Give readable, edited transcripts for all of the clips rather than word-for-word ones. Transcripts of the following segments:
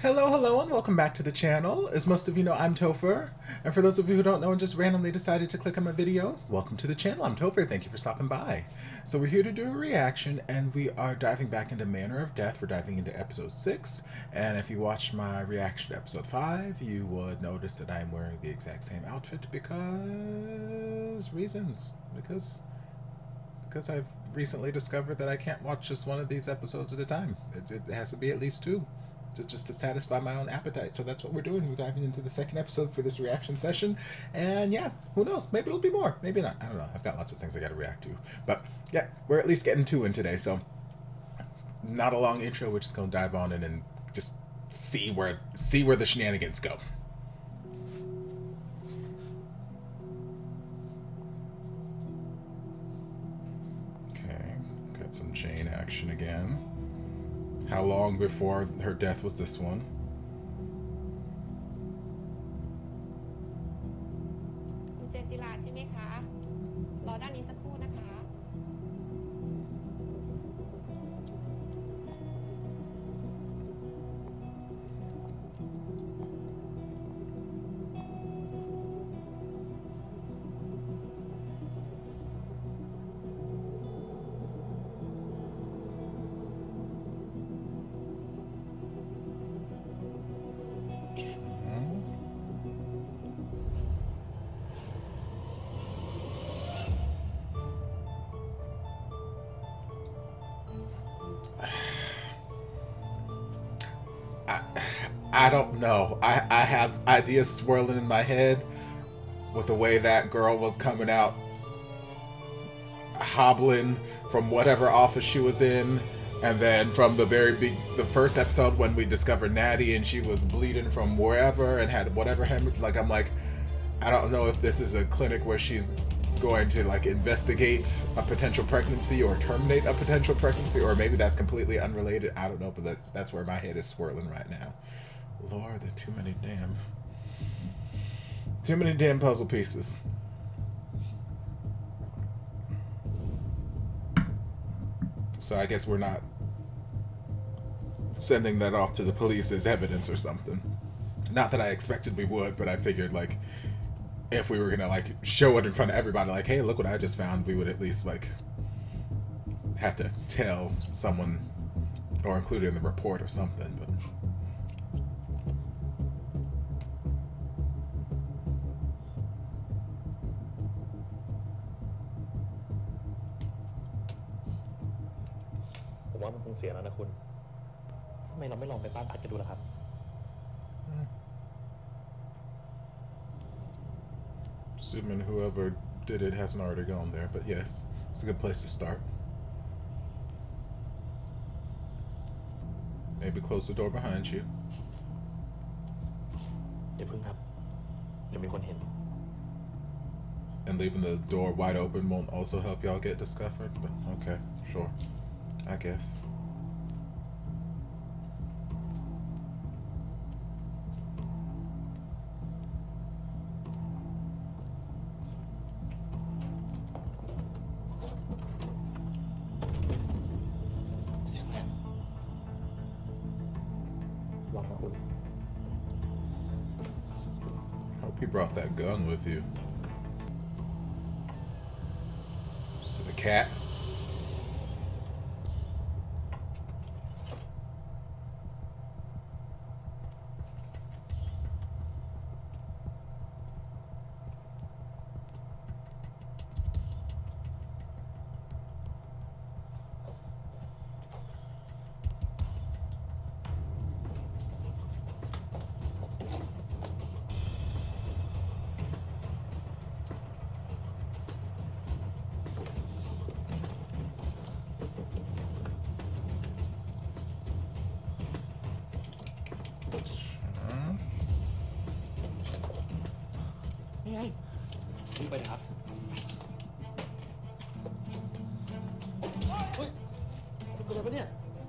Hello, and welcome back to the channel. As most of you know, I'm Topher. And for those of you who don't know and just randomly decided to click on my video, welcome to the channel. I'm Topher. Thank you for stopping by. So we're here to do a reaction, and we are diving back into Manner of Death. We're diving into episode 6. And if you watched my reaction to episode 5, you would notice that I'm wearing the exact same outfit because reasons. Because I've recently discovered that I can't watch just one of these episodes at a time. It has to be at least two. Just to satisfy my own appetite. So that's what we're doing. We're diving into the second episode for this reaction session. And yeah, who knows? Maybe it'll be more. Maybe not. I don't know. I've got lots of things I got to react to. But yeah, we're at least getting two in today. So not a long intro. We're just going to dive on in and just see where the shenanigans go. Okay, got some Jane action again. How long before her death was this one? I don't know. I have ideas swirling in my head with the way that girl was coming out hobbling from whatever office she was in, and then from the first episode when we discovered Natty and she was bleeding from wherever and had whatever hemorrhage. Like, I'm like, I don't know if this is a clinic where she's going to like investigate a potential pregnancy or terminate a potential pregnancy, or maybe that's completely unrelated. I don't know, but that's where my head is swirling right now. Lord, there are too many damn puzzle pieces. So I guess we're not sending that off to the police as evidence or something. Not that I expected we would, but I figured like if we were gonna like show it in front of everybody, like, hey, look what I just found, we would at least like have to tell someone or include it in the report or something. Butว่ามันคงเสียแล้วนะคุณทำไมเราไม่ลองไปบ้านพักกันดูล่ะครับ Assuming whoever did it hasn't already gone there, but yes, it's a good place to start. Maybe close the door behind you. อย่าเพิ่งครับเดี๋ยวมีคนเห็น And leaving the door wide open won't also help y'all get discovered, but okay, sure. I guess. Hope you brought that gun with you. Is it a cat?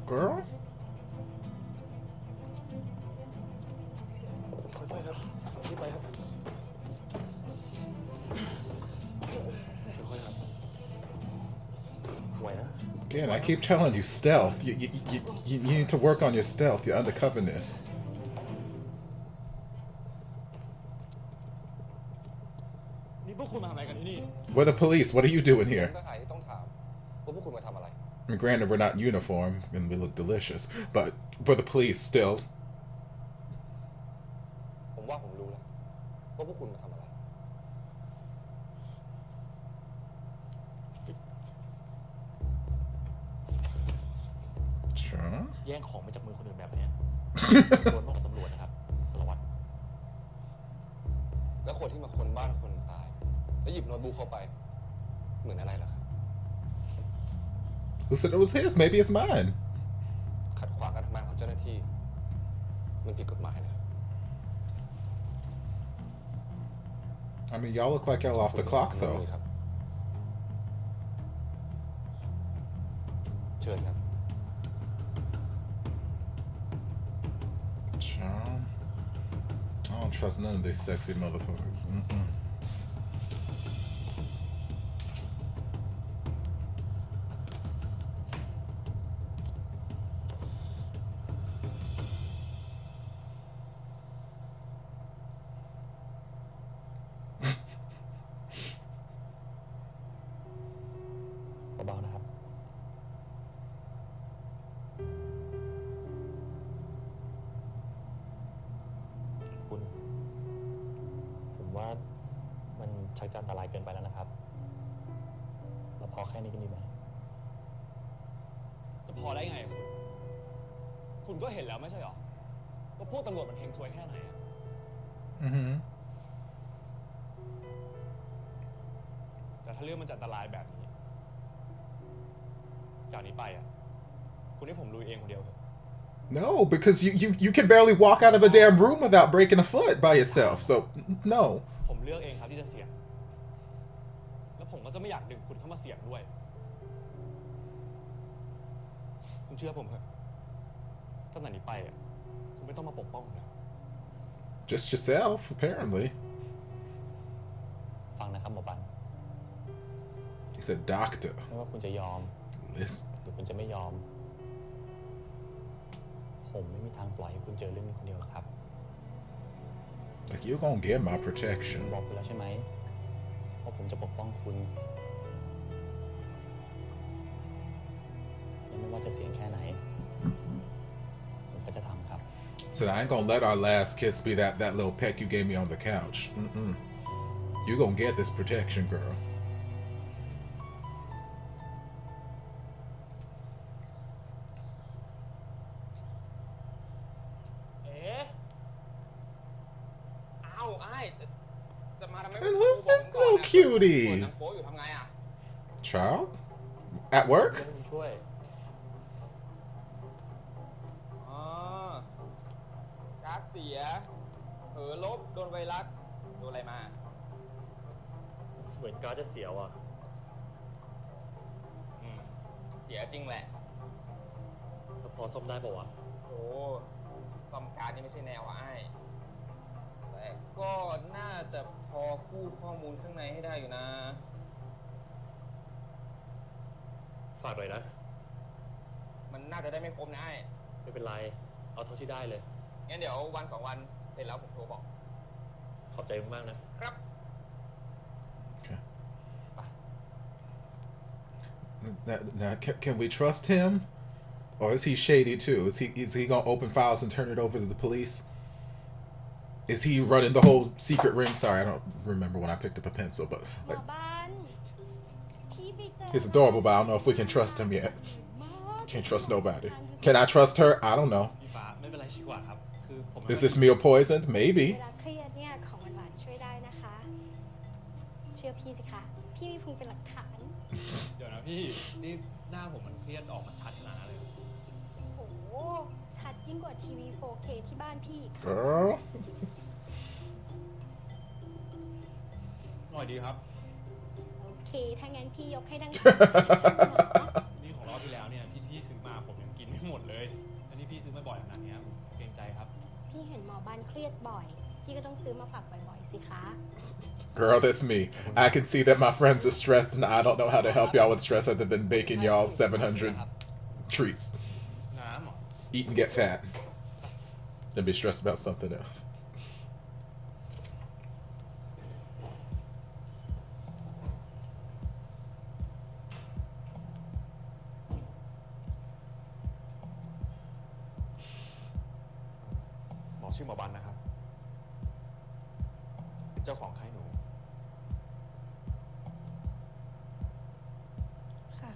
Girl? Again, I keep telling you, stealth. You need to work on your stealth, your undercoverness. We're the police. What are you doing ผม here? ก็หายที่ต้องถามว่าพวกคุณมาทำอะไร I mean, granted, we're not in uniform and we look delicious, but we're the police still. ผมว่าผมรู้แล้วว่าพวกคุณมาทำอะไร Sure. แย่งของไปจากมือคนอื่นแบบเนี้ย โดนต้องกับตำรวจนะครับสารวัตร แล้วคนที่มาค้นบ้านคนตาย แล้วหยิบโน้ตบุ๊กเข้าไป เหมือนอะไรล่ะครับ Who said it was his? Maybe it's mine. ขัดขวางการทำงานของเจ้าหน้าที่ มันผิดกฎหมายนะครับ I mean, y'all look like y'all off the clock, though. ครับเชิญครับ Sure. I don't trust none of these sexy motherfuckers. Mm-mm.เบาๆนะครับ คุณ ผมว่ามันชักจะอันตรายเกินไปแล้วนะครับ เราพอแค่นี้กันดีไหม จะพอได้ไงอะคุณก็เห็นแล้วไม่ใช่หรอว่าพวกตำรวจมันเฮงซวยแค่ไหนอะ Mm-hmm. แต่ถ้าเรื่องมันจะอันตรายแบบนี้ จากนี้ไปอะคุณให้ผมลุยเองคนเดียวเถอะ No, because you can barely walk out of a damn room without breaking a foot by yourself. So, no. ผมเลือกเองครับที่จะเสี่ยง แล้วผมก็จะไม่อยากดึงคุณเข้ามาเสี่ยงด้วย คุณเชื่อผมเถอะตั้งแต่นี้ไปอะคุณไม่ต้องมาปกป้องผมแล้ว Just yourself, apparently. ฟังนะครับหมอปัน He said, doctor. ไม่ว่าคุณจะยอม Listen. หรือคุณจะไม่ยอม ผมไม่มีทางปล่อยให้คุณเจอเรื่องนี้คนเดียวหรอกครับ Like, you're gonna get my protection. บอกคุณแล้วใช่ไหมว่าผมจะปกป้องคุณและไม่ว่าจะเสี่ยงแค่ไหน ผมก็จะทำครับ Said, I ain't gonna let our last kiss be that little peck you gave me on the couch. Mm-mm. You gonna get this protection, girl. เอ๊ะอ้าวไอ้จะมาทำไม And who's this little cutie? หนังโป๊อยู่ทำไงอ่ะ Child? At work? เพื่อนคุณช่วย อ๋อการ์ดเสียเผลอลบโดนไวรัสโดนอะไรมา เหมือนการ์ดจะเสียวอ่ะ เสียจริงแหละ แล้วพอซ่อมได้ป่าวะ โอ้ซ่อมการ์ดนี่ไม่ใช่แนวอ่ะไอ้แต่ก็น่าจะพอกู้ข้อมูลข้างในให้ได้อยู่นะ ฝากหน่อยนะ มันน่าจะได้ไม่ครบนะไอ้ ไม่เป็นไร เอาเท่าที่ได้เลย งั้นเดี๋ยววันสองวันเสร็จแล้วผมโทรบอก ขอบใจมากๆนะ ครับ Okay. ไป Now, can we trust him? Or is he shady too? Is he gonna open files and turn it over to the police? Is he running the whole secret ring? Sorry, I don't remember when I picked up a pencil, but หม like, อบ้านพี่ไปเจอ he's adorable, but I don't know if we can trust him yet. Can't trust nobody. Can I trust her? I don't know. พี่ฟ้าไม่เป็นไรดีกว่าครับ คือผม Is this meal poisoned? Maybe. เวลาเครียดเนี่ยของหวานๆช่วยได้นะคะ เชื่อพี่สิคะพี่มีพุงเป็นหลักฐาน เดี๋ยวนะพี่ นี่หน้าผมมันเครียดออกมาชัดขนาดนั้นเลย โอ้โหชัดยิ่งกว่าทีวี 4K ที่บ้านพี่อีกค่ะ Girl. อร่อยดีครับ โอเคถ้างั้นพี่ยกให้ดัง นี่ของรอบที่แล้วเนี่ยที่ซื้อมาผมยังกินไม่หมดเลยแล้วนี่พี่ซื้อมาบ่อยขนาดนี้ผมเกรงใจครับ พี่เห็นหมอบ้านเครียดบ่อย พี่ก็ต้องซื้อมาฝากบ่อยๆสิคะ Girl, that's me. I can see that my friends are stressed, and I don't know how to help y'all with stress other than baking y'all 700 treats. น้ำเหรอ Eat and get fat. Then be stressed about something else. ชื่อหมอบันนะครับเป็นเจ้าของค่ายหนูค่ะ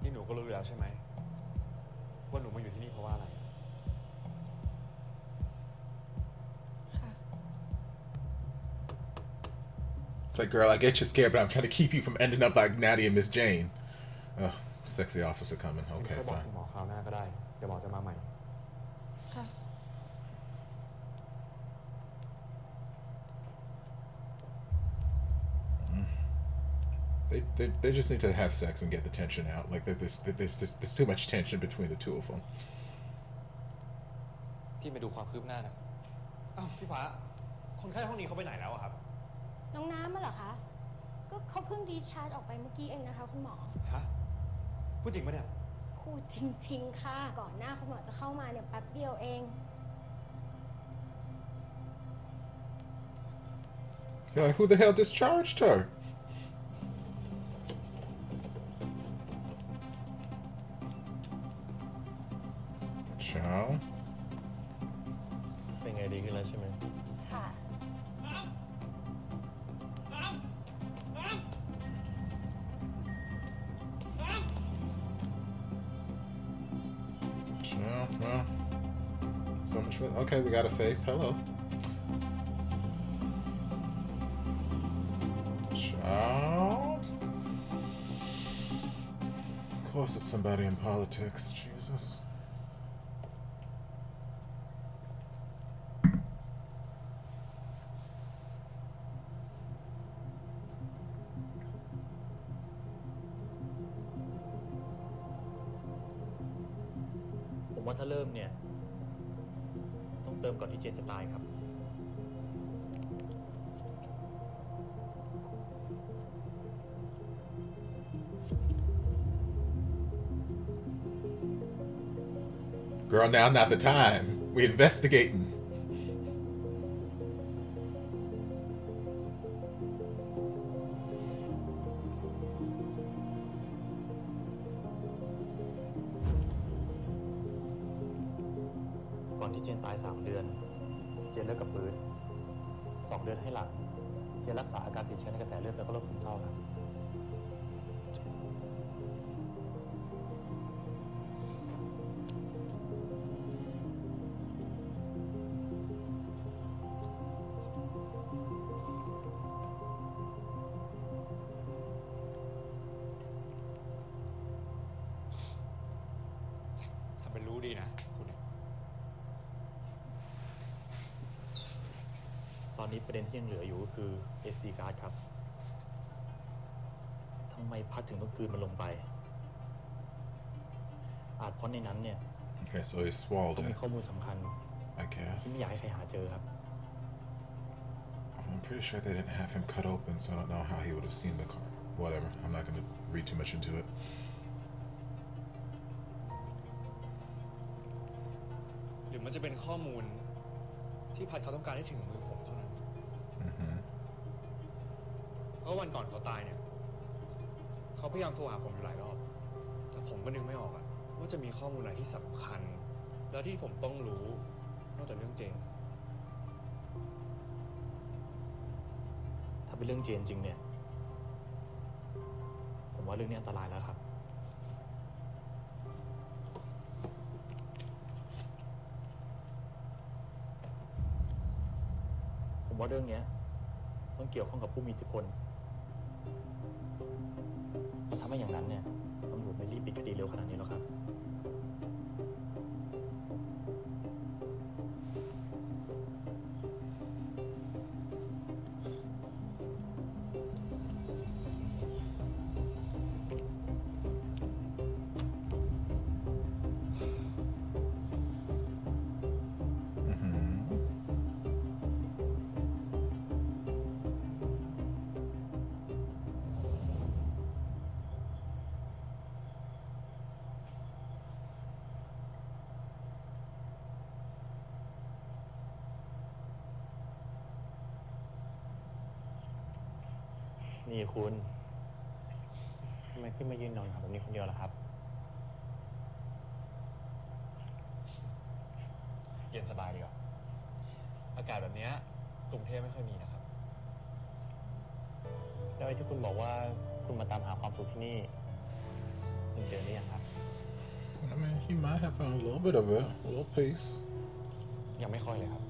นี่หนูก็รู้อยู่แล้วใช่ไหมว่าหนูมาอยู่ที่นี่เพราะว่าอะไร ค่ะ It's like, girl, I get you scared, but I'm trying to keep you from ending up like Natty and Miss Jane. Oh, sexy officer coming. หนู Okay, ค่อยบอก fine. คุณหมอคราวหน้าก็ได้เดี๋ยวหมอจะมาใหม่ ค่ะ They just need to have sex and get the tension out. Like there's too much tension between the two of them. พี่มาดูความคืบหน้านะ อ้าวพี่ฟ้าคนไข้ห้องนี้เขาไปไหนแล้วอะครับ น้องน้ำมาเหรอคะ ก็เขาเพิ่งดีชาร์จออกไปเมื่อกี้เองนะคะคุณหมอ ฮะพูดจริงปะเนี่ย พูดจริงๆค่ะ ก่อนหน้าคุณหมอจะเข้ามาเนี่ยแป๊บเดียวเอง You're like, who the hell discharged her? Ciao. เป็นไงดีขึ้นแล้วใช่ไหม ค่ะ Ciao. Well, so much for. Okay, we got a face. Hello. Ciao. Of course, it's somebody in politics. Jesus. ผมว่าถ้าเริ่มเนี่ย ต้องเติมก่อนที่เจนจะตายครับ Girl, now not the time. We investigating. ก่อนที่เจนตาย3 เดือน เจนเลิกกับปืน2 เดือนให้หลัง เจนรักษาอาการติดเชื้อในกระแสเลือดแล้วก็โรคซึมเศร้าครับ ทำเป็นรู้ดีนะคุณเนี่ย ตอนนี้ประเด็นที่ยังเหลืออยู่ก็คือ SD card ครับ ทำไมพัดถึงต้องกลืนมันลงไป อาจเพราะในนั้นเนี่ย Okay, so he swallowed ต้องมี it, ข้อมูลสำคัญ I ที่ไม่อยาก guess. ให้ใครหาเจอครับ I'm pretty sure they didn't have him cut open, so I don't know how he would have seen the card. Whatever. I'm not going to read too much into it. หรือมันจะเป็นข้อมูลที่พัดเขาต้องการให้ถึงมือผมเท่านั้น Mm-hmm. เพราะวันก่อนเขาตายเนี่ยเขาพยายามโทรหาผมอยู่หลายรอบ แต่ผมก็นึกไม่ออกอะว่าจะมีข้อมูลอะไรที่สำคัญ แล้วที่ผมต้องรู้นอกจากเรื่องเจน ถ้าเป็นเรื่องเจนจริงเนี่ย ผมว่าเรื่องนี้อันตรายแล้วครับ ผมว่าเรื่องนี้ต้องเกี่ยวข้องกับผู้มีอิทธิพลเพราะถ้าไม่อย่างนั้นเนี่ยตำรวจไม่รีบปิดคดีเร็วขนาดนี้หรอกครับ Mm-hmm. นี่คุณทำไมขึ้นมายืนนอนกับแบบนี้คนเดียวล่ะครับ ย็นสบายดีกว่าอากาศแบบเนี้ยกรุงเทพไม่ค่อยมีนะครับ แล้วไอ้ที่คุณบอกว่าคุณมาตามหาความสุขที่นี่คุณเจอหรือยังครับ I mean, he might have found a little bit of it, a little peace. ยังไม่ค่อยเลยครับ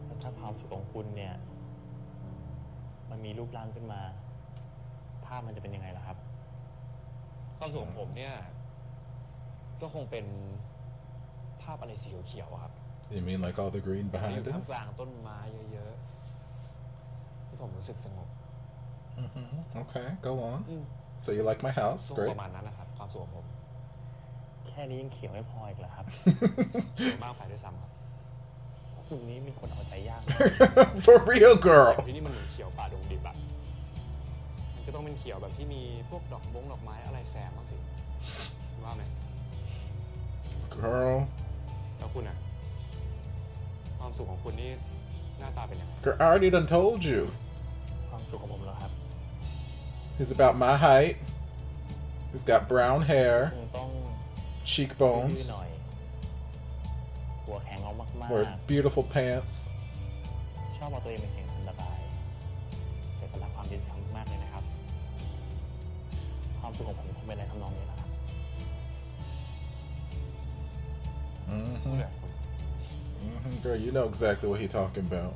แล้วถ้าความสุขของคุณเนี่ยมันมีรูปร่างขึ้นมาภาพมันจะเป็นยังไงล่ะครับ ความสุขของผมเนี่ยก็คงเป็นภาพอะไรสีเขียวๆอะครับ You mean like all the green อยู่ behind ท่าม us? กลางต้นไม้เยอะๆที่ผมรู้สึกสงบ Okay, go on. So you like my house? ช่วง Great. ประมาณนั้นนะครับความสุขของผม แค่นี้ยังเขียวไม่พออีกเหรอครับ เขียวมากไปด้วยซ้ำครับ คุณนี้มีคนเอาใจยาก For real, แต่ girl. ที่นี่มันเหมือนเขียวป่าดงดิบอะมันก็ต้องเป็นเขียวแบบที่มีพวกดอกไม้อะไรแซมบ้างสิคุณว่าไหม Girl. แล้วคุณอะความสุขของคุณนี่หน้าตาเป็นยังไง Girl, I already done told you. ความสุขของผมเหรอครับ He's about my height. He's got brown ค hair, งต้อง ดื้อ cheekbones, หน่อย หัวแข็งเอามาก wears beautiful pants. ๆ ชอบเอาตัวเองเป็นสิ่งอันตรายแต่ก็รักความยุติธรรมมากเลยนะครับ ความสุขของผมคงเป็นอะไรทำนองนี้แหละครับ พูดเลยคุณ Girl, you know exactly what he's talking about.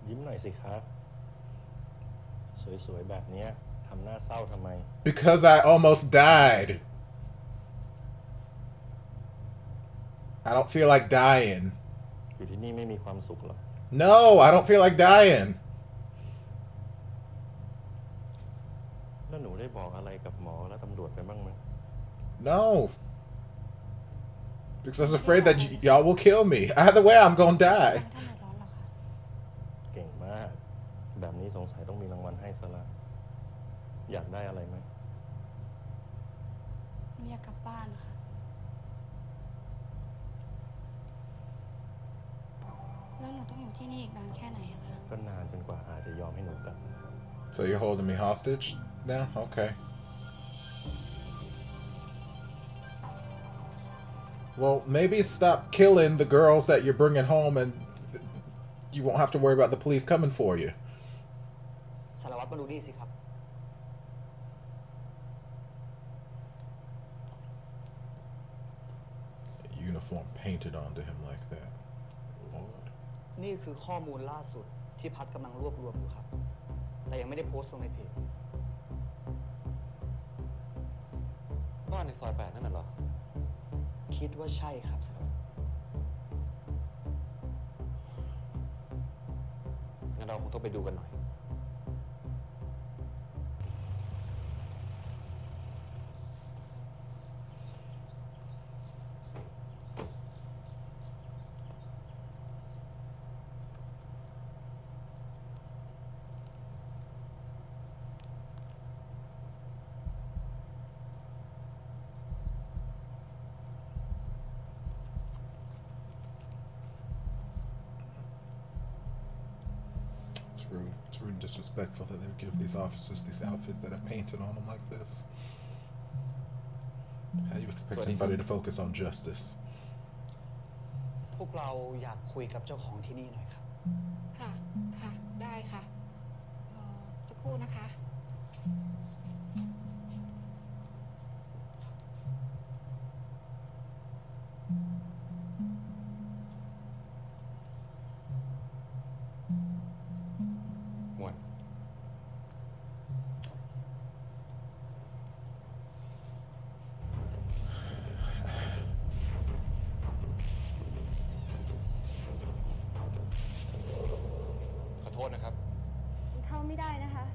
ยิ้มหน่อยสิครับ สวยๆ แบบเนี้ยทำหน้าเศร้าทำไม Because I almost died. I don't feel like dying. อยู่ที่นี่ไม่มีความสุขหรอก No, I don't feel like dying. แล้วหนูได้บอกอะไรกับหมอและตำรวจไปบ้างไหม No. Because I was afraid that y'all will kill me. Either way, I'm gonna die. ท่านเดือดร้อนเหรอคะ เก่งมาก แบบนี้สงสัยต้องมีรางวัลให้ซะละอยากได้อะไรไหม หนูอยากกลับบ้านค่ะ แล้วหนูต้องอยู่ที่นี่อีกนานแค่ไหนอะคะ ก็นานจนกว่าอาจะยอมให้หนูกลับ So you're holding me hostage now? Okay. Well, maybe stop killing the girls that you're bringing home and you won't have to worry about the police coming for you. สารวัตรมาดูนี่สิครับ A uniform painted onto him like that. Lord. นี่คือข้อมูลล่าสุดที่พัดกำลังรวบรวมอยู่ครับ แต่ยังไม่ได้โพสต์ลงในเพจ บ้านในซอย 8 นั่นน่ะเหรอ คิดว่าใช่ครับสารวัตร งั้นเราคงต้องไปดูกันหน่อย It's rude. It's rude and disrespectful that they would give these officers these outfits that are painted on them like this. How do you expect Sorry. anybody to focus on justice? พวกเราอยากคุยกับเจ้าของที่นี่หน่อยครับ ค่ะ ค่ะ ได้ค่ะสักครู่นะคะ มวย ขอโทษนะครับ เข้าไม่ได้นะคะ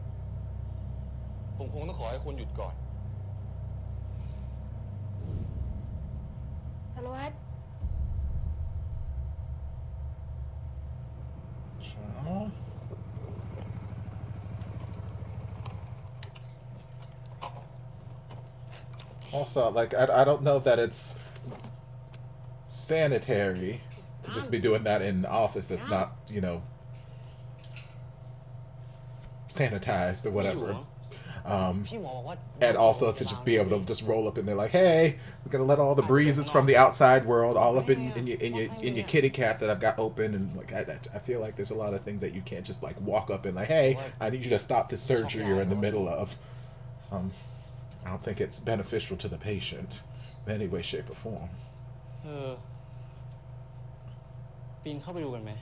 ผมคงต้องขอให้คุณหยุดก่อน สารวัตร Also, like, I don't know that it's sanitary to just be doing that in an office that's not, you know, sanitized or whatever. พี่หมอบอกว่า And also to just be able to just roll up in there like, hey, we're gonna let all the breezes from the outside world all up in your kitty cat that I've got open, and like I feel like there's a lot of things that you can't just like walk up and like, hey, I need you to stop this surgery you're in the middle of. I don't think it's beneficial to the patient in any way, shape, or form. ปีนเข้าไปดูกันไหม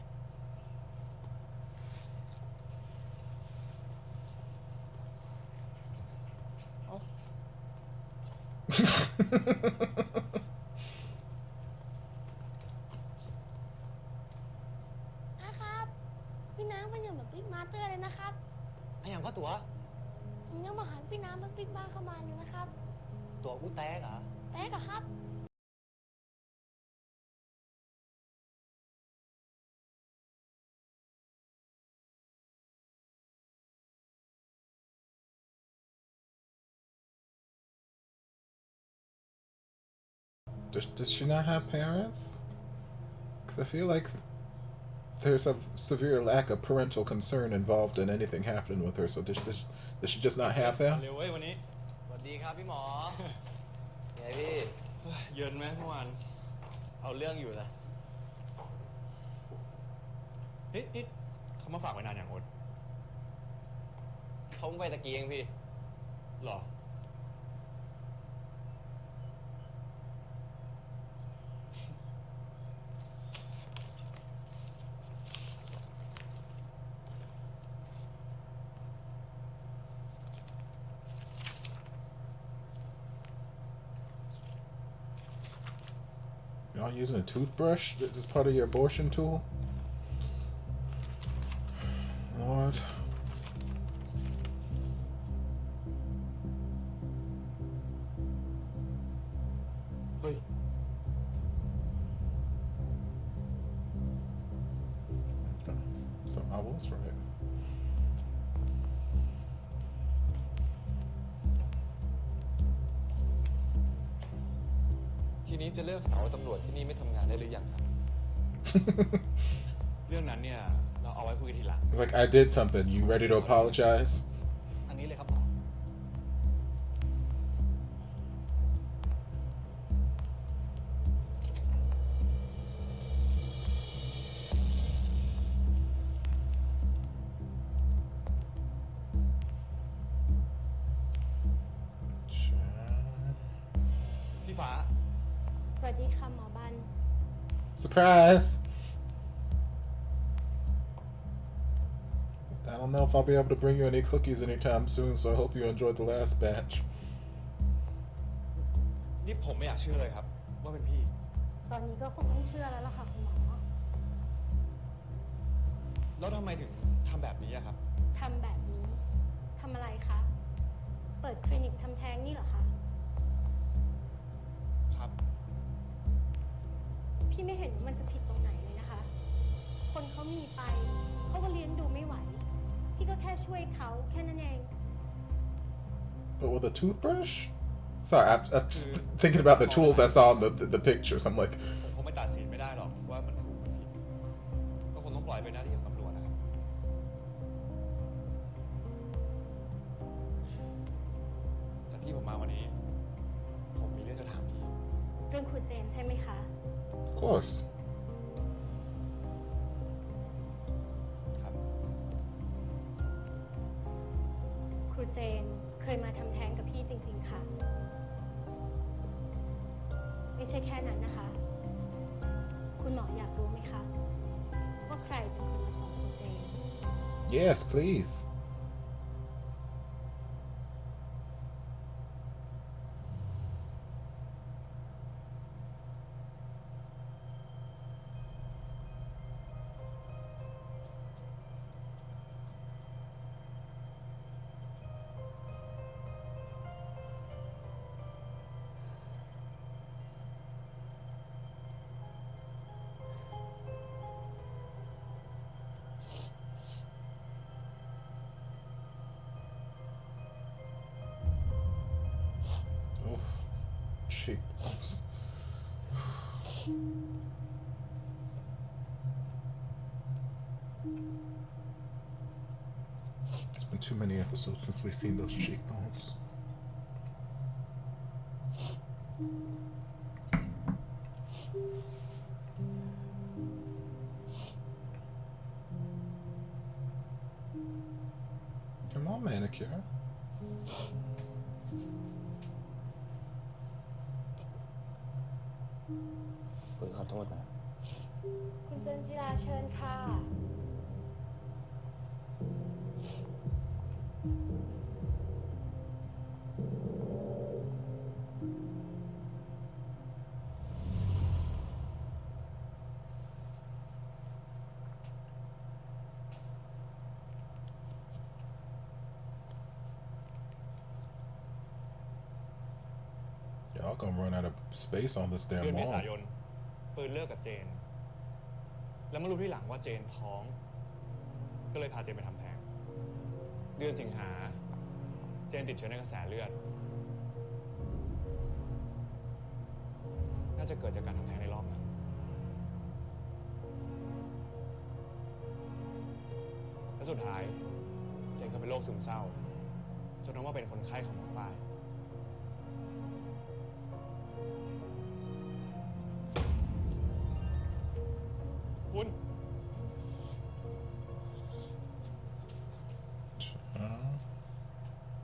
นะครับพี่น้ำมันอย่างเหมือนปิ๊กมาเตอร์เลยนะครับ ไอ้อย่างก็ตัว ผมยังมาหันพี่น้ำมันปิ๊กบ้าเข้ามาอยู่นะครับ ตัวอู้แตกเหรอ แต๊กอะครับ Does she not have parents? Because I feel like there's a severe lack of parental concern involved in anything happening with her. So does she just not have them? เร็วเว้ยวันนี้ สวัสดีครับพี่หมอ ไงพี่ เยินไหมเมื่อวาน เอาเรื่องอยู่นะ เฮ้ยนี่เขามาฝากไว้นานอย่างโอ๊ต เขาไปตะกี้เองพี่ หรอ Y'all using a toothbrush? This is part of your abortion tool? Lord. Oi. So I was right. ทีนี้จะเลิกหาว่าตำรวจที่นี่ไม่ทำงานได้หรือยังครับ เรื่องนั้นเนี่ยเราเอาไว้คุยกันทีหลัง It's like I did something. You ready to apologize? ทางนี้เลยครับหมอ พี่ฟ้า สวัสดีค่ะหมอบัน Surprise! I don't know if I'll be able to bring you any cookies anytime soon, so I hope you enjoyed the last batch. นี่ผมไม่อยากเชื่อเลยครับ ว่าเป็นพี่ ตอนนี้ก็คงต้องเชื่อแล้วล่ะค่ะคุณหมอ แล้วทำไมถึงทำแบบนี้อะครับ ทำแบบนี้ทำอะไรคะ เปิดคลินิกทำแท้งนี่เหรอคะ ครับ พี่ไม่เห็นว่ามันจะผิดตรงไหนเลยนะคะ คนเขามีไปเขาก็เลี้ยงดูไม่ไหว พี่ก็แค่ช่วยเขาแค่นั้นเอง But with a toothbrush? Sorry, I'm just thinking about the tools I saw in the pictures. I'm like, ผมคงไม่ตัดสินไม่ได้หรอกว่ามันถูกหรือผิด ก็คงต้องปล่อยเป็นหน้าที่ของตำรวจนะครับ แต่ที่ผมมาวันนี้ ผมมีเรื่องจะถามพี่ เรื่องครูเจนใช่ไหมคะ of course. ครับ ครูเจนเคยมาทำแท้งกับพี่จริง ๆ ค่ะ ไม่ใช่แค่นั้นนะคะ คุณหมออยากรู้ไหมคะ ว่าใครเป็นคนมาสอนครูเจน Yes, please. Oh, cheekbones. It's been too many episodes since we've seen those cheekbones. Come on, manicure. ปืนขอโทษนะ คุณเจนจิราเชิญค่ะ Y'all gonna run out of space on this เดือน damn เมษา wall. ยนปืนเลิกกับเจน แล้วมารู้ที่หลังว่าเจนท้อง ก็เลยพาเจนไปทำแท้ง เดือนสิงหาเจนติดเชื้อในกระแสเลือด น่าจะเกิดจากการทำแท้งในรอบนั้น และสุดท้ายเจนก็เป็นโรคซึมเศร้าจนต้องมาเป็นคนไข้ของหมอฝ้าย คุณ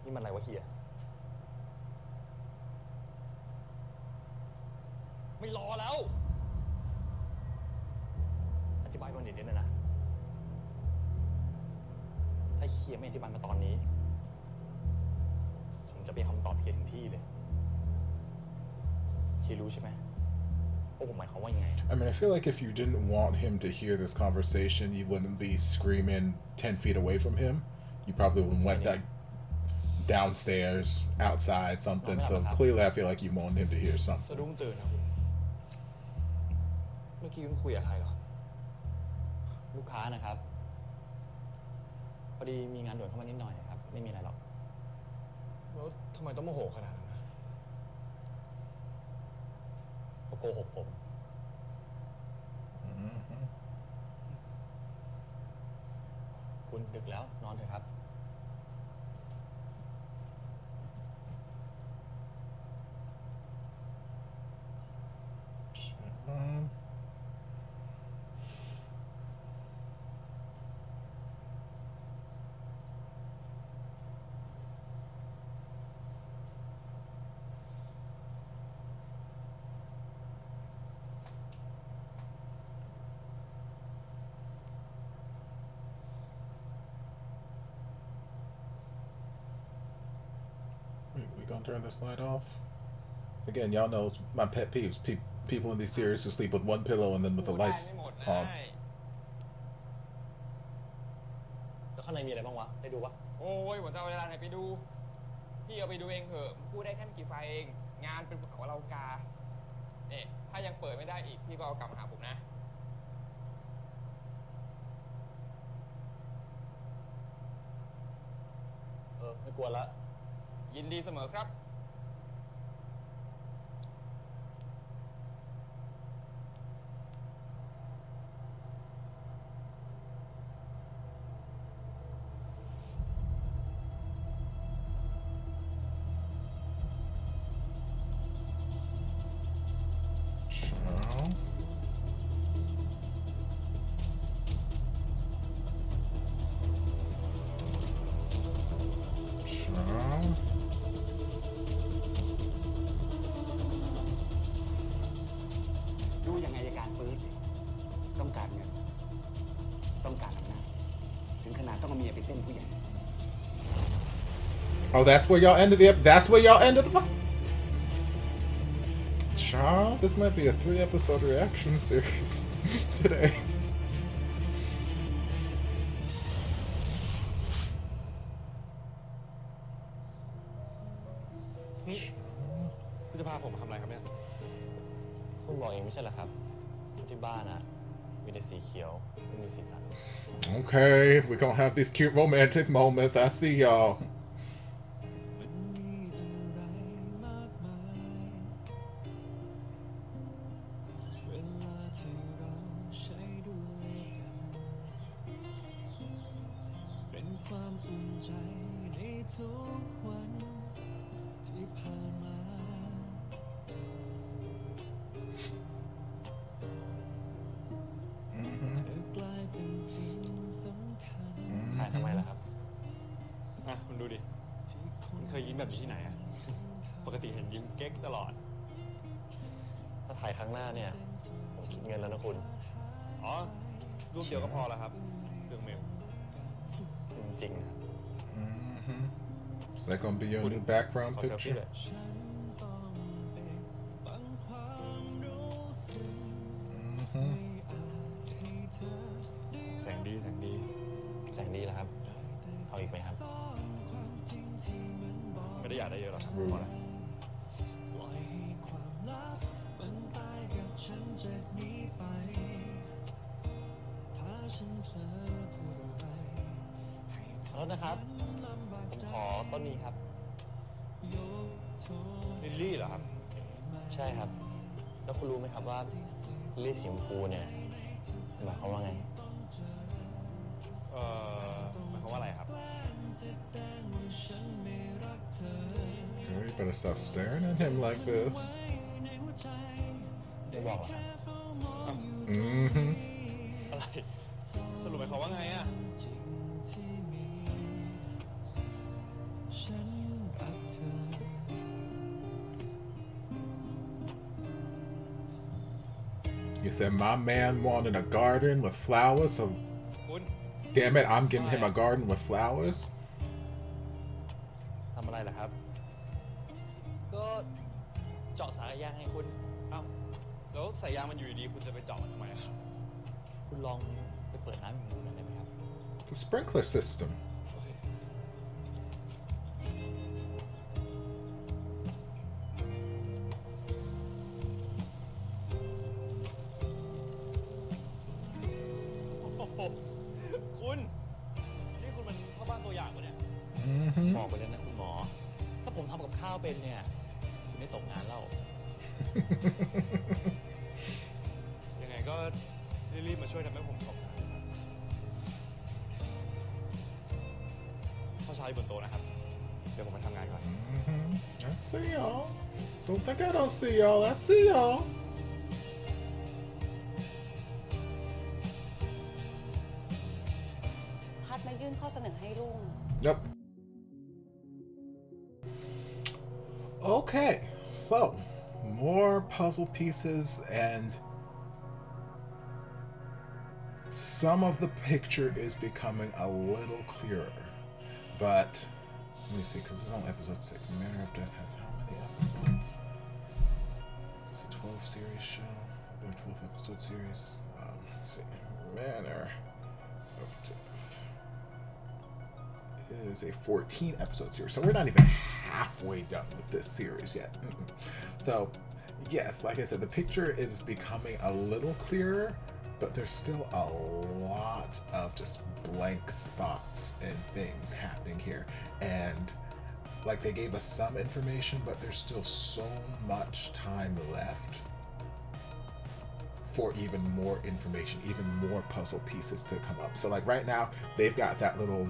นี่มันอะไรวะเฮีย ไม่รอแล้ว อธิบายก่อนนิดนึงนะ ถ้าเฮียไม่อธิบายมาตอนนี้ ผมจะไปคำตอบเฮียถึงที่เลยเฮียรู้ใช่ไหมว่าผมหมายความว่ายังไง I mean, I feel like if you didn't want him to hear this conversation, you wouldn't be screaming 10 feet away from him. You probably went like downstairs, outside, something. So clearly, I feel like you want him to hear สะ something. ดุ้งตื่นนะคุณ เมื่อกี้คุณคุยกับใครเหรอ ลูกค้านะครับ พอดีมีงานด่วนเข้ามานิดหน่อยครับ ไม่มีอะไรหรอก แล้วทำไมต้องโมโหขนาดนั้นนะ เขาโกหกผม คุณดึกแล้วนอนเถอะครับ We gonna turn this light off? Again, y'all know my pet peeves. People in these series who sleep with one pillow and then with the lights ไม่หมด on. แล้วข้างในมีอะไรบ้างวะ ได้ดูวะ โอ้ยผมจะเอาเวลาไหนไปดู พี่เอาไปดูเองเถอะพูดได้แค่ไม่กี่ไฟล์เอง งานเป็นภูเขาเรากาเนี่ยถ้ายังเปิดไม่ได้อีก พี่ก็เอากลับมาหาผมนะ ไม่กลัวละ ยินดีเสมอครับ ดูยังไงการปื้ดต้องการเงินต้องการอำนาจถึงขนาดต้องเอาเมียไปเส้นผู้ใหญ่ Oh, that's where y'all ended the. That's where y'all ended the. Child, this might be a 3-episode reaction series today. นี่คุณจะพาผมมาทำอะไรครับเนี่ย คุณบอกเองไม่ใช่เหรอครับที่บ้านอะมีแต่สีเขียวไม่มีสีสัน Okay, we're gonna have these cute romantic moments. I see y'all. ความอุ่น ถ่ายทำไมล่ะครับอ่ะคุณดูดิคุณเคยยิ้มแบบนี้ที่ไหนอะปกติเห็นยิ้มเก๊กตลอด ถ้าถ่ายครั้งหน้าเนี่ยผมคิดเงินแล้วนะคุณ อ๋อ รูปเดียวก็พอแล้วครับเรื่องเมล จริงๆนะครับ Is that gonna be your new background ขอเซลฟี่ picture? เลยแสงดีแสงดี แสงดีแล้วครับ เอาอีกไหมครับ ไม่ได้อยากได้เยอะหรอกครับพอแล้ว แล้วนะครับ ผมขอต้นนี้ครับ ลิลลี่เหรอครับ ใช่ครับ แล้วคุณรู้ไหมครับว่าลิลลี่สีชมพูเนี่ยหมายความว่าไง หมายความว่าอะไรครับ Girl, you better stop staring at him like this. ไม่บอกหรอกครับ อะไร สรุปหมายความว่าไงอะ You said my man wanted a garden with flowers, so คุณ damn it, I'm giving him a garden with flowers. ทำอะไรล่ะครับ ก็เจาะสายยางให้คุณ เอ้าแล้วสายยางมันอยู่ดีๆคุณจะไปเจาะมันทำไมอะครับ คุณลองไปเปิดน้ำอย่างนี้ได้ไหมครับ The sprinkler system. โอเคโอ้โหคุณ นี่คุณมันพ่อบ้านตัวอย่างวะเนี่ย บอกไปเลยนะคุณหมอ ถ้าผมทำกับข้าวเป็นเนี่ย คุณไม่ตกงานแล้ว ยังไงก็รีบๆมาช่วยทำให้ผมตกงานนะครับข้าวเช้าอยู่บนโต๊ะนะครับ เดี๋ยวผมไปทำงานก่อน I see y'all. Don't think I don't see y'all. I see y'all. พัดมายื่นข้อเสนอให้ลุง Yep. Okay, so more puzzle pieces, and some of the picture is becoming a little clearer. But let me see, because it's on episode 6. The Manner of Death has how many episodes? Is this a 12 series show or a 12 episode series? Let's see. Manner of Death is a 14 episode series, so we're not even halfway done with this series yet. So yes, like I said, the picture is becoming a little clearer, but there's still a lot of just blank spots and things happening here. And like, they gave us some information, but there's still so much time left for even more information, even more puzzle pieces to come up. So like right now, they've got that little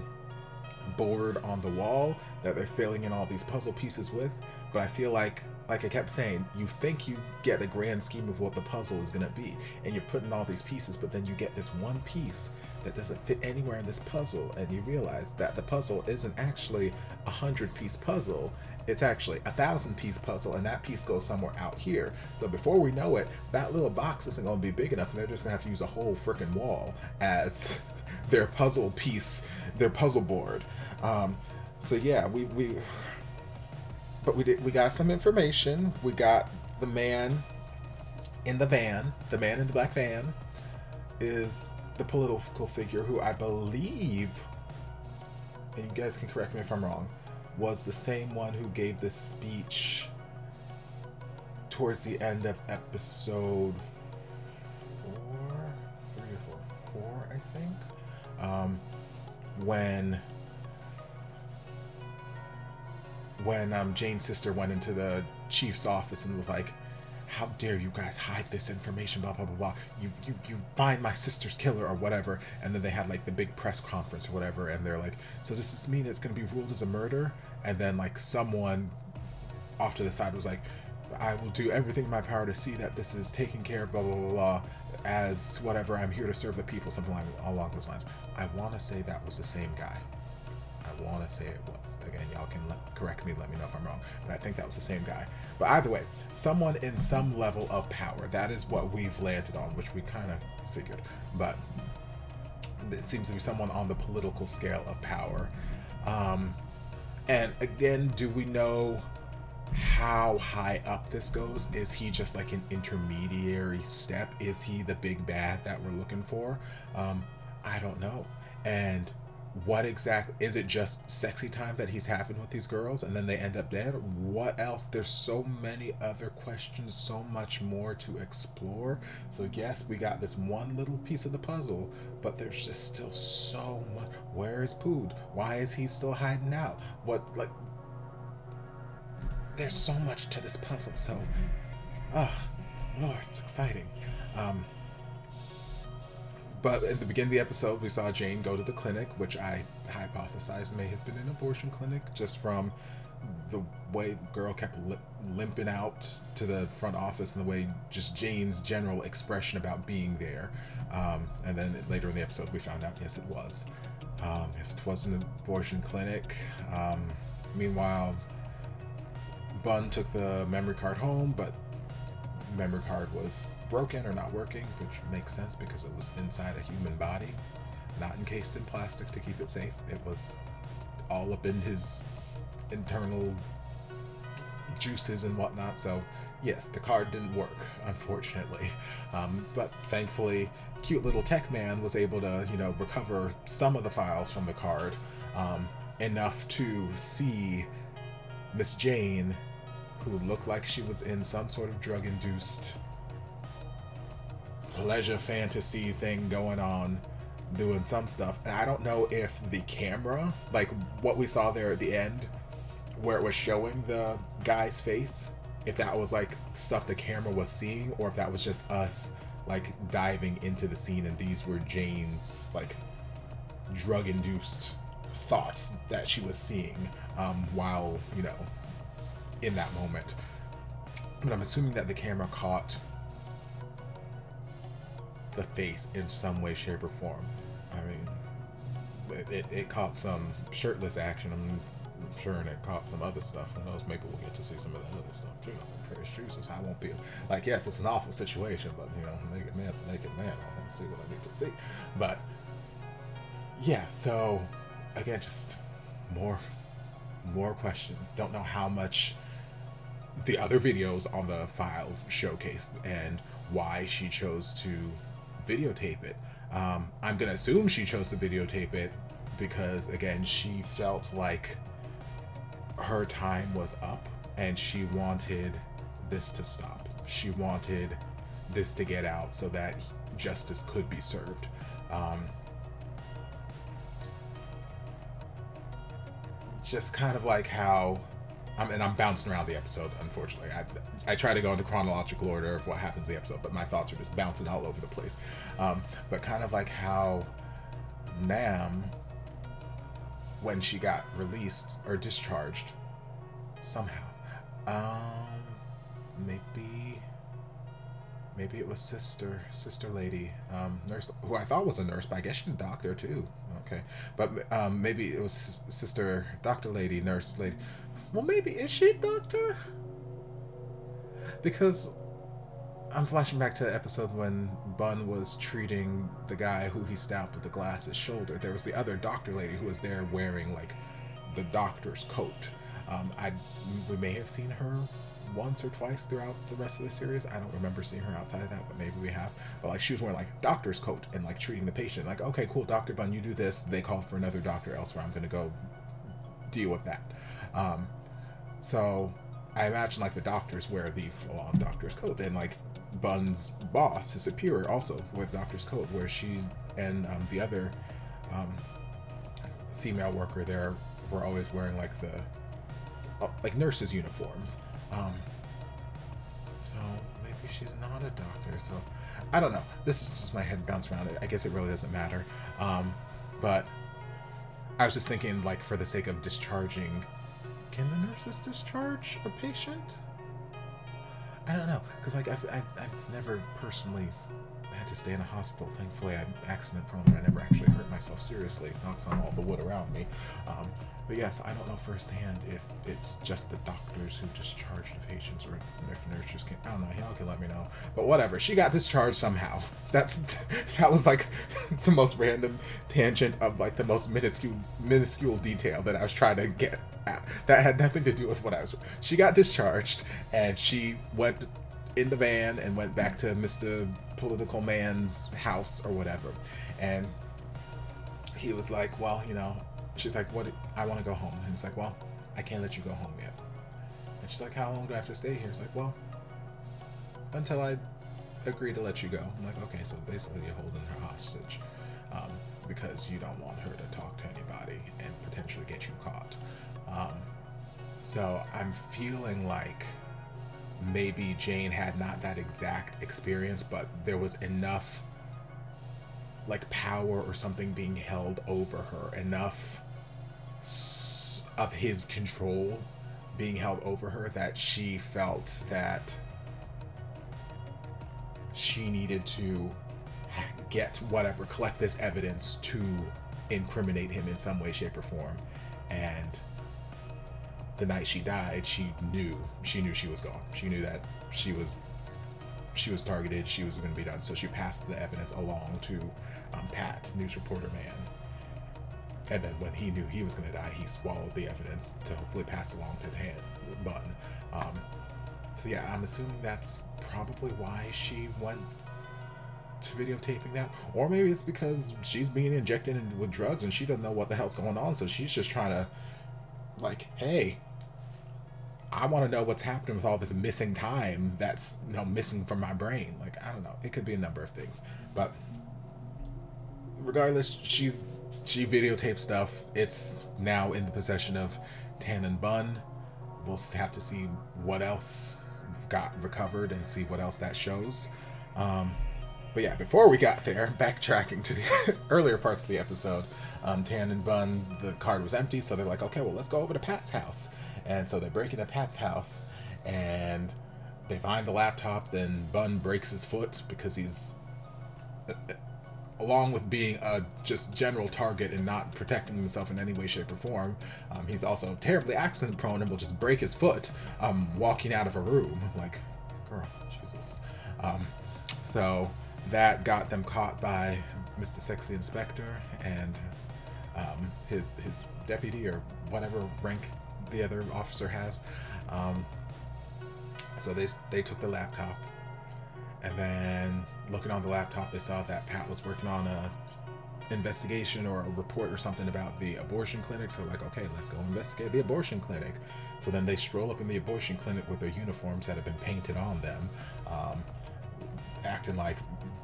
board on the wall that they're filling in all these puzzle pieces with, but I feel like I kept saying, you think you get the grand scheme of what the puzzle is going to be, and you're putting all these pieces, but then you get this one piece that doesn't fit anywhere in this puzzle, and you realize that the puzzle isn't actually a 100-piece puzzle, it's actually a 1,000-piece puzzle, and that piece goes somewhere out here. So before we know it, that little box isn't going to be big enough, and they're just going to have to use a whole freaking wall as their puzzle piece, their puzzle board. So yeah, we got some information. We got the man in the van. The man in the black van is the political figure who I believe, and you guys can correct me if I'm wrong, was the same one who gave this speech towards the end of episode 4, I think, when Jane's sister went into the chief's office and was like, how dare you guys hide this information, blah, blah, blah, blah. You find my sister's killer or whatever. And then they had like the big press conference or whatever. And they're like, so does this mean it's going to be ruled as a murder? And then like someone off to the side was like, I will do everything in my power to see that this is taken care of, blah, blah, blah, blah, as whatever, I'm here to serve the people, something like along those lines. I want to say that was the same guy. I want to say it was. Again, y'all can correct me, let me know if I'm wrong, but I think that was the same guy. But either way, someone in some level of power. That is what we've landed on, which we kind of figured. But it seems to be someone on the political scale of power. And again, do we know how high up this goes? Is he just like an intermediary step? Is he the big bad that we're looking for? I don't know. And what exactly is it? Just sexy time that he's having with these girls and then they end up dead? What else? There's so many other questions, so much more to explore. So yes, we got this one little piece of the puzzle, but there's just still so much. Where is Pood? Why is he still hiding out? What, like, there's so much to this puzzle. So Lord, it's exciting. But at the beginning of the episode, we saw Jane go to the clinic, which I hypothesized may have been an abortion clinic, just from the way the girl kept limping out to the front office and the way just Jane's general expression about being there. And then later in the episode, we found out, yes, it was. Yes, it was an abortion clinic. Meanwhile, Bun took the memory card home, but memory card was broken or not working, which makes sense because it was inside a human body, not encased in plastic to keep it safe. It was all up in his internal juices and whatnot. So yes, the card didn't work, unfortunately. But thankfully, cute little tech man was able to, you know, recover some of the files from the card, enough to see Miss Jane, who looked like she was in some sort of drug-induced pleasure fantasy thing going on, doing some stuff. And I don't know if the camera, like what we saw there at the end, where it was showing the guy's face, if that was like stuff the camera was seeing, or if that was just us like diving into the scene and these were Jane's like drug-induced thoughts that she was seeing while, you know, in that moment. But I'm assuming that the camera caught the face in some way, shape, or form. I mean, it caught some shirtless action, I'm sure, and it caught some other stuff. Who knows, maybe we'll get to see some of that other stuff too. Praise Jesus, I won't be like, yes, it's an awful situation, but you know, naked man's a naked man. I want to see what I need to see. But yeah, so again, just more questions. Don't know how much the other videos on the file showcased and why she chose to videotape it. I'm gonna assume she chose to videotape it because, again, she felt like her time was up and she wanted this to stop. She wanted this to get out so that justice could be served. Just kind of like how and I'm bouncing around the episode, unfortunately. I try to go into chronological order of what happens in the episode, but my thoughts are just bouncing all over the place. But kind of like how Nam, when she got released or discharged somehow, maybe it was sister lady, nurse, who I thought was a nurse, but I guess she's a doctor too. Okay, but maybe it was sister, doctor lady, nurse lady. Well, maybe, is she a doctor? Because I'm flashing back to the episode when Bun was treating the guy who he stabbed with the glass at shoulder. There was the other doctor lady who was there wearing like the doctor's coat. We may have seen her once or twice throughout the rest of the series. I don't remember seeing her outside of that, but maybe we have. But like, she was wearing like doctor's coat and like treating the patient. Like, okay, cool, Dr. Bun, you do this. They called for another doctor elsewhere. I'm gonna go deal with that. So I imagine like the doctors wear the full-on doctor's coat, and like Bun's boss, his superior, also with doctor's coat, where she and the other female worker there were always wearing like the like nurses' uniforms. So maybe she's not a doctor. So I don't know. This is just my head bounce around it. I guess it really doesn't matter. But I was just thinking, like, for the sake of discharging, can the nurses discharge a patient? I don't know, because like I've never personally had to stay in a hospital. Thankfully, I'm accident prone and I never actually hurt myself seriously. Knocks on all the wood around me. But yes, I don't know firsthand if it's just the doctors who discharge the patients or if nurses can. I don't know. Y'all can let me know. But whatever. She got discharged somehow. That was like the most random tangent of like the most minuscule detail that I was trying to get at. That had nothing to do with what I was. She got discharged and she went in the van and went back to Mr. Political Man's house or whatever. And he was like, well, you know, she's like, what? I want to go home. And he's like, well, I can't let you go home yet. And she's like, how long do I have to stay here? He's like, well, until I agree to let you go. I'm like, okay, so basically you're holding her hostage because you don't want her to talk to anybody and potentially get you caught. So I'm feeling like maybe Jane had not that exact experience, but there was enough like power or something being held over her, enough of his control being held over her that she felt that she needed to get whatever, collect this evidence to incriminate him in some way, shape, or form. And the night she died, she knew she was gone. She knew that she was targeted, she was going to be done. So she passed the evidence along to Pat, news reporter man. And then when he knew he was going to die, he swallowed the evidence to hopefully pass along to Bun. So yeah, I'm assuming that's probably why she went to videotaping that. Or maybe it's because she's being injected with drugs and she doesn't know what the hell's going on, so she's just trying to, like, hey, I want to know what's happening with all this missing time that's, you know, missing from my brain. Like, I don't know. It could be a number of things. But regardless, she videotaped stuff. It's now in the possession of Tan and Bun. We'll have to see what else got recovered and see what else that shows. But yeah, before we got there, backtracking to the earlier parts of the episode, Tan and Bun, the card was empty, so they're like, okay, well, let's go over to Pat's house. And so they break into Pat's house, and they find the laptop. Then Bun breaks his foot because he's, along with being a just general target and not protecting himself in any way, shape, or form, he's also terribly accident prone and will just break his foot walking out of a room. I'm like, girl, Jesus. So that got them caught by Mr. Sexy Inspector and his deputy, or whatever rank the other officer has. So they took the laptop, and then looking on the laptop, they saw that Pat was working on a investigation or a report or something about the abortion clinic. So like, okay, let's go investigate the abortion clinic. So then they stroll up in the abortion clinic with their uniforms that have been painted on them, acting like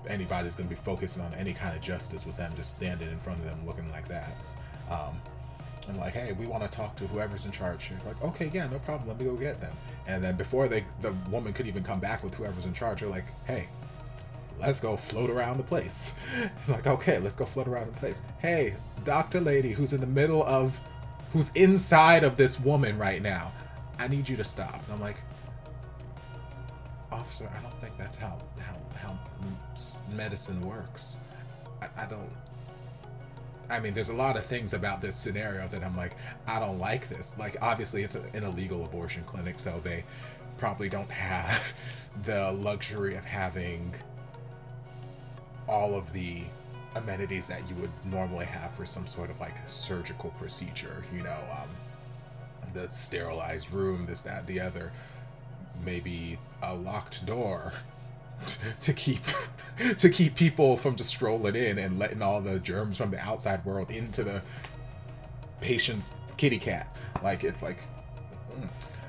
anybody's going to be focusing on any kind of justice with them just standing in front of them looking like that. And like, hey, we want to talk to whoever's in charge. She's like, okay, yeah, no problem, let me go get them. And then before the woman could even come back with whoever's in charge, they're like, hey, let's go float around the place. I'm like, okay, let's go float around the place. Hey, doctor lady who's inside of this woman right now, I need you to stop. And I'm like, officer, I don't think that's how medicine works. I mean, there's a lot of things about this scenario that I'm like, I don't like this. Like, obviously it's an illegal abortion clinic, so they probably don't have the luxury of having all of the amenities that you would normally have for some sort of like surgical procedure, you know, the sterilized room, this, that, the other, maybe a locked door to keep people from just strolling in and letting all the germs from the outside world into the patient's kitty cat. Like, it's like,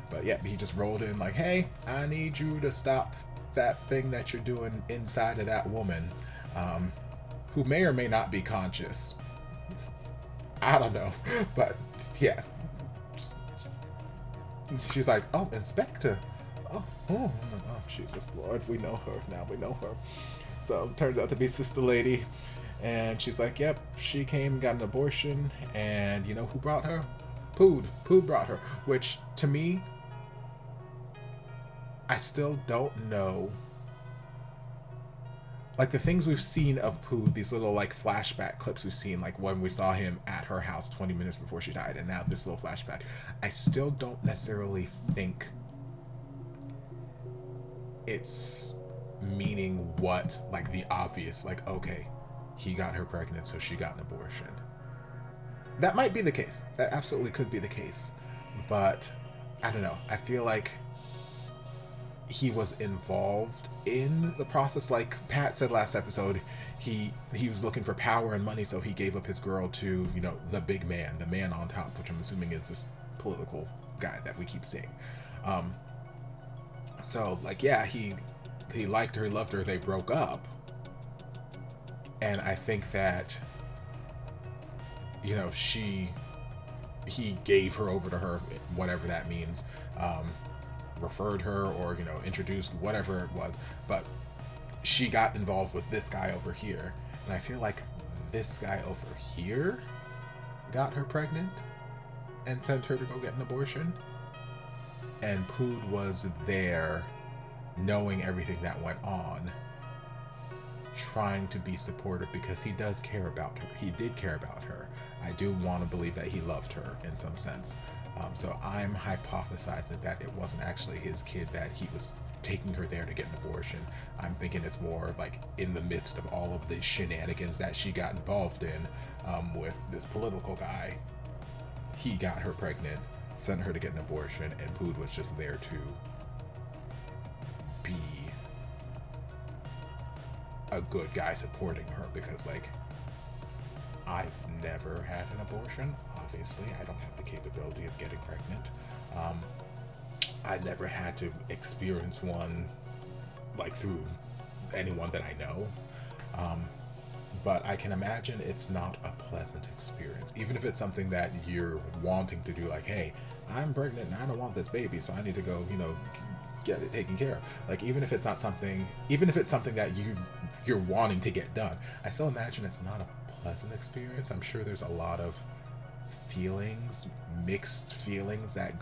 but yeah, he just rolled in like, hey, I need you to stop that thing that you're doing inside of that woman, who may or may not be conscious. I don't know, but yeah. She's like, oh, Inspector. I'm like, oh, Jesus Lord, we know her. Now we know her. So turns out to be Sister Lady. And she's like, yep, she came, got an abortion, and you know who brought her? Pood. Pood brought her. Which, to me, I still don't know. Like, the things we've seen of Pood, these little, like, flashback clips we've seen, like when we saw him at her house 20 minutes before she died, and now this little flashback, I still don't necessarily think it's meaning what, like, the obvious, like, okay, he got her pregnant, so she got an abortion. That might be the case. That absolutely could be the case. But, I don't know. I feel like he was involved in the process. Like Pat said last episode, he was looking for power and money, so he gave up his girl to, you know, the big man, the man on top, which I'm assuming is this political guy that we keep seeing. So, like, yeah, he liked her, he loved her, they broke up. And I think that, you know, he gave her over to her, whatever that means, referred her, or, you know, introduced, whatever it was, but she got involved with this guy over here, and I feel like this guy over here got her pregnant and sent her to go get an abortion, and Pood was there knowing everything that went on, trying to be supportive because he does care about her. He did care about her. I do want to believe that he loved her in some sense. So I'm hypothesizing that it wasn't actually his kid, that he was taking her there to get an abortion. I'm thinking it's more like in the midst of all of the shenanigans that she got involved in with this political guy, he got her pregnant, sent her to get an abortion, and Pood was just there to be a good guy supporting her, because, like, I've never had an abortion. Obviously, I don't have the capability of getting pregnant. I never had to experience one, like, through anyone that I know. But I can imagine it's not a pleasant experience, even if it's something that you're wanting to do, like, hey, I'm pregnant and I don't want this baby, so I need to go, you know, get it taken care of. Like, even if it's not something, even if it's something that you're wanting to get done, I still imagine it's not a pleasant experience. I'm sure there's a lot of feelings, mixed feelings that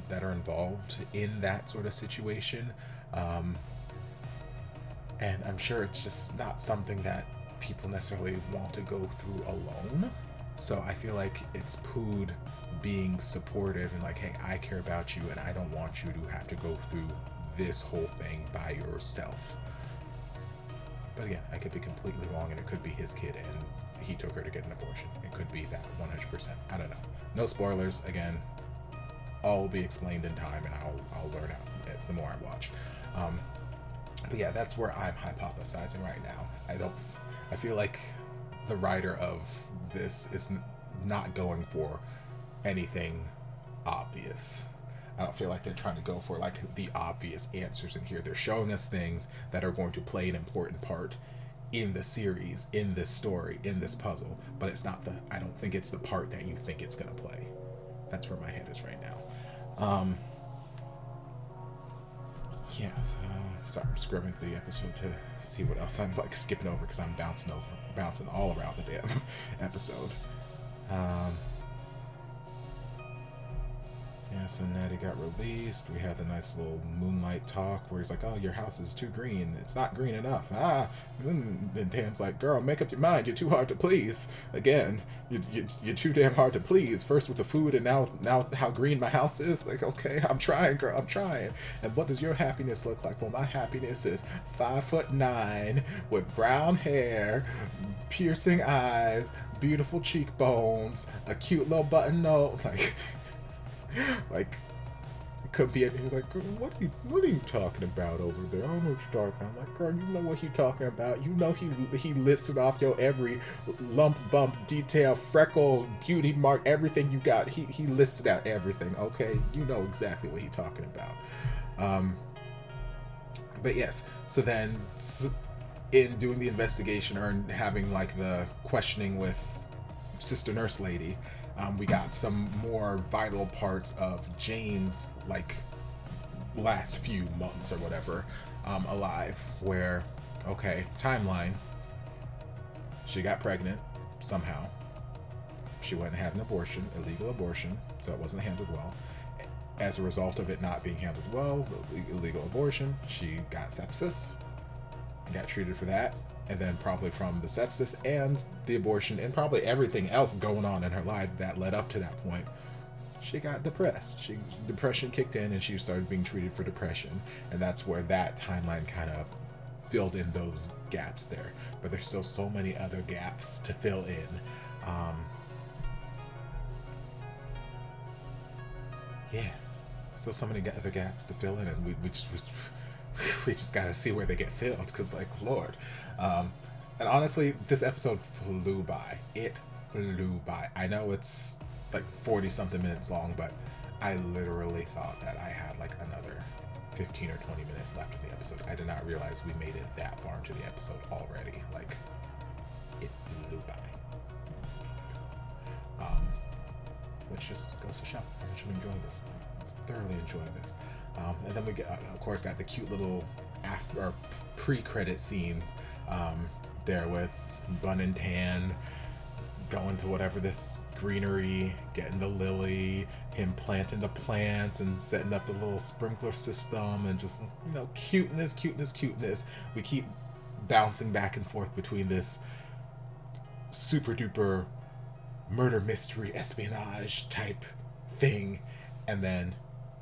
that are involved in that sort of situation, and I'm sure it's just not something that people necessarily want to go through alone. So I feel like it's Pood being supportive and like, hey, I care about you and I don't want you to have to go through this whole thing by yourself. But again, I could be completely wrong, and it could be his kid and he took her to get an abortion. It could be that 100%. I don't know. No spoilers. Again, all will be explained in time, and I'll learn out the more I watch. But yeah, that's where I'm hypothesizing right now. I feel like the writer of this is not going for anything obvious. I don't feel like they're trying to go for like the obvious answers in here. They're showing us things that are going to play an important part in the series, in this story, in this puzzle, but it's not I don't think it's the part that you think it's going to play. That's where my head is right now. Yes, sorry, I'm scrubbing through the episode to see what else I'm like skipping over, because I'm bouncing all around the damn episode. Yeah, so Natty got released. We had the nice little moonlight talk where he's like, oh, your house is too green. It's not green enough. And then Dan's like, girl, make up your mind. You're too hard to please. Again, you're too damn hard to please. First with the food, and now how green my house is. Like, okay, I'm trying, girl. I'm trying. And what does your happiness look like? Well, my happiness is 5'9" with brown hair, piercing eyes, beautiful cheekbones, a cute little button note. Like, it could be anything. He's like, girl, what are you talking about over there? I don't know what you're talking about. I'm like, girl, you know what he's talking about. You know he listed off your every lump, bump, detail, freckle, beauty mark, everything you got. He listed out everything, okay? You know exactly what he's talking about. But yes, so then in doing the investigation, or in having like the questioning with Sister Nurse Lady, we got some more vital parts of Jane's like last few months or whatever alive, where, okay, timeline, she got pregnant somehow. She went and had an abortion, illegal abortion, so it wasn't handled well. As a result of it not being handled well, illegal abortion, she got sepsis and got treated for that. And then probably from the sepsis and the abortion and probably everything else going on in her life that led up to that point, she got depressed. Depression kicked in and she started being treated for depression. And that's where that timeline kind of filled in those gaps there. But there's still so many other gaps to fill in. Yeah, still so many other gaps to fill in, and we just gotta see where they get filled, because, like, Lord. And honestly, this episode flew by. It flew by. I know it's like 40 something minutes long, but I literally thought that I had like another 15 or 20 minutes left in the episode. I did not realize we made it that far into the episode already. Like, it flew by. Which just goes to show I should enjoy this. Thoroughly enjoy this. And then we get, of course, got the cute little after or pre-credit scenes there with Bun and Tan going to whatever this greenery, getting the lily, him planting the plants and setting up the little sprinkler system, and just, you know, cuteness. We keep bouncing back and forth between this super duper murder mystery espionage type thing and then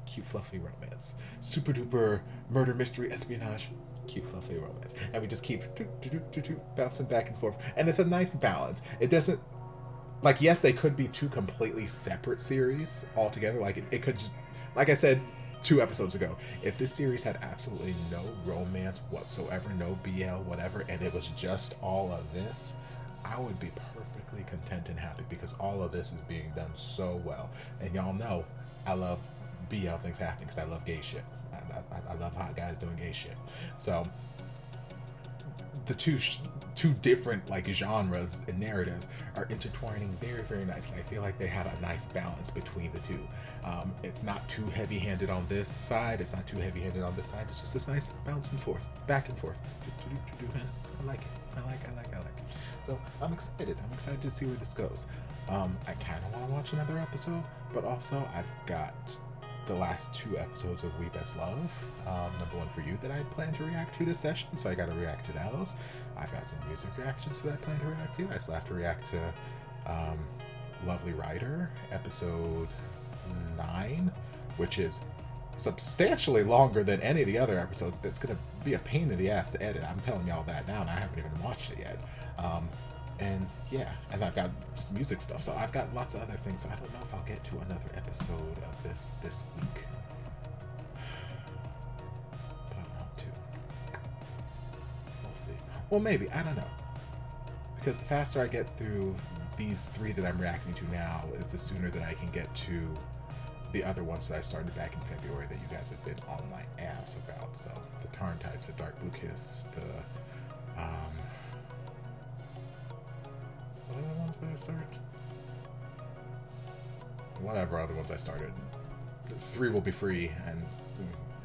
cute fluffy romance. Super duper murder mystery espionage, cute fluffy romance. And we just keep bouncing back and forth. And it's a nice balance. It doesn't, like, yes, they could be two completely separate series altogether. Like, it could just, like I said 2 episodes ago, if this series had absolutely no romance whatsoever, no BL, whatever, and it was just all of this, I would be perfectly content and happy, because all of this is being done so well. And y'all know I love BL things happening because I love gay shit. I love hot guys doing gay shit. So the two different, like, genres and narratives are intertwining very, very nicely. I feel like they have a nice balance between the two. It's not too heavy-handed on this side. It's not too heavy-handed on this side. It's just this nice bounce and forth, back and forth. I like it. I like it. So I'm excited. I'm excited to see where this goes. I kind of want to watch another episode, but also I've got the last 2 episodes of We Best Love, number 1 for You, that I plan to react to this session, so I got to react to those. I've got some music reactions that I plan to react to. I still have to react to Lovely Rider, episode 9, which is substantially longer than any of the other episodes. It's going to be a pain in the ass to edit. I'm telling y'all that now, and I haven't even watched it yet. And yeah, and I've got just music stuff, so I've got lots of other things, so I don't know if I'll get to another episode of this week. But I want to. We'll see. Well, maybe, I don't know. Because the faster I get through these 3 that I'm reacting to now, it's the sooner that I can get to the other ones that I started back in February that you guys have been on my ass about. So the Tarn types, the Dark Blue Kiss, the what are the ones that I started? Whatever other ones I started. 3 will be free, and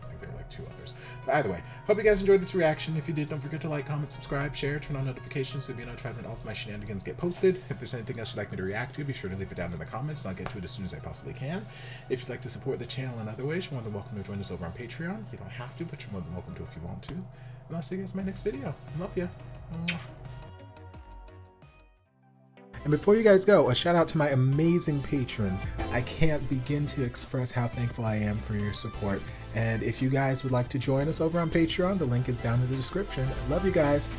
I think there are like 2 others. But either way, hope you guys enjoyed this reaction. If you did, don't forget to like, comment, subscribe, share, turn on notifications so you'll be notified when all of my shenanigans get posted. If there's anything else you'd like me to react to, be sure to leave it down in the comments, and I'll get to it as soon as I possibly can. If you'd like to support the channel in other ways, you're more than welcome to join us over on Patreon. You don't have to, but you're more than welcome to if you want to. And I'll see you guys in my next video. Love ya. Mwah. And before you guys go, a shout out to my amazing patrons. I can't begin to express how thankful I am for your support. And if you guys would like to join us over on Patreon, the link is down in the description. Love you guys.